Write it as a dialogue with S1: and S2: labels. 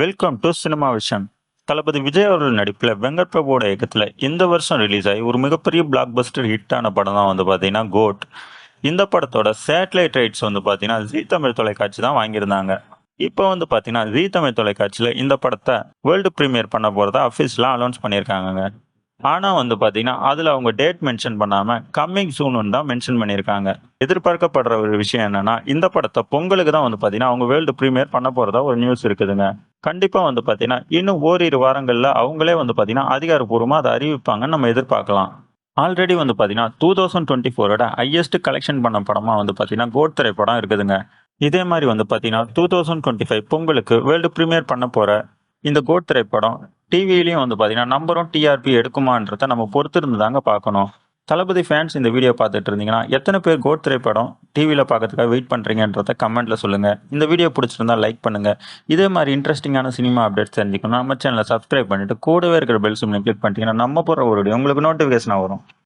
S1: Welcome to Cinema Vision. Thalapathy Vijay அவர்கள் நடிப்பில் வெங்கட் பிரபுவோட இயக்கத்தில் இந்த வருஷம் ரிலீஸ் ஆகி ஒரு மிகப்பெரிய பிளாக் பஸ்டர் ஹிட்டான படம் தான் பார்த்தீங்கன்னா கோட். இந்த படத்தோட சேட்டலைட் ரைட்ஸ் பார்த்தீங்கன்னா ஜீ தமிழ் தொலைக்காட்சி தான் வாங்கியிருந்தாங்க. இப்போ பார்த்தீங்கன்னா ஜீ தமிழ் தொலைக்காட்சியில் இந்த படத்தை வேர்ல்டு ப்ரீமியர் பண்ண போகிறதா அஃபீஷியலாக அனௌன்ஸ் பண்ணியிருக்காங்க. ஆனால் பார்த்தீங்கன்னா அதில் அவங்க டேட் மென்ஷன் பண்ணாமல் கம்மிங் சூன்னு தான் மென்ஷன் பண்ணியிருக்காங்க. எதிர்பார்க்கப்படுற ஒரு விஷயம் என்னன்னா இந்த படத்தை பொங்கலுக்கு தான் பார்த்தீங்கன்னா அவங்க வேர்ல்டு ப்ரீமியர் பண்ண போகிறதா ஒரு நியூஸ் இருக்குதுங்க. கண்டிப்பாக பார்த்தீங்கன்னா இன்னும் ஓரிரு வாரங்களில் அவங்களே பார்த்தீங்கன்னா அதிகாரப்பூர்வமாக அதை அறிவிப்பாங்கன்னு நம்ம எதிர்பார்க்கலாம். ஆல்ரெடி பார்த்தீங்கன்னா 2024 ஹையஸ்ட் கலெக்ஷன் பண்ண படமாக பார்த்தீங்கன்னா கோட் திரைப்படம் இருக்குதுங்க. இதே மாதிரி பார்த்தீங்கன்னா 2025 பொங்கலுக்கு வேர்ல்டு ப்ரீமியர் பண்ண போகிற இந்த கோட் திரைப்படம் டிவிலையும் பார்த்தீங்கன்னா நம்பரும் டிஆர்பி எடுக்குமான்றத நம்ம பொறுத்திருந்து தாங்க பார்க்கணும். தளபதி ஃபேன்ஸ் இந்த வீடியோ பார்த்துட்டு இருந்தீங்கன்னா எத்தனை பேர் கோட் திரைப்படம் டிவியில் பார்க்கறதுக்காக வெயிட் பண்ணுறீங்கன்றத கமெண்ட்டில் சொல்லுங்கள். இந்த வீடியோ பிடிச்சிருந்தா லைக் பண்ணுங்கள். இதே மாதிரி இன்ட்ரெஸ்டிங்கான சினிமா அப்டேட்ஸ் தெரிஞ்சுக்கணும் நம்ம சேனலை சப்ஸ்கிரைப் பண்ணிவிட்டு கூடவே இருக்கிற பெல் சிம்னை கிளிக் பண்ணிட்டீங்கன்னா நம்ம போகிற ஒரு உங்களுக்கு நோட்டிஃபிகேஷனாக வரும்.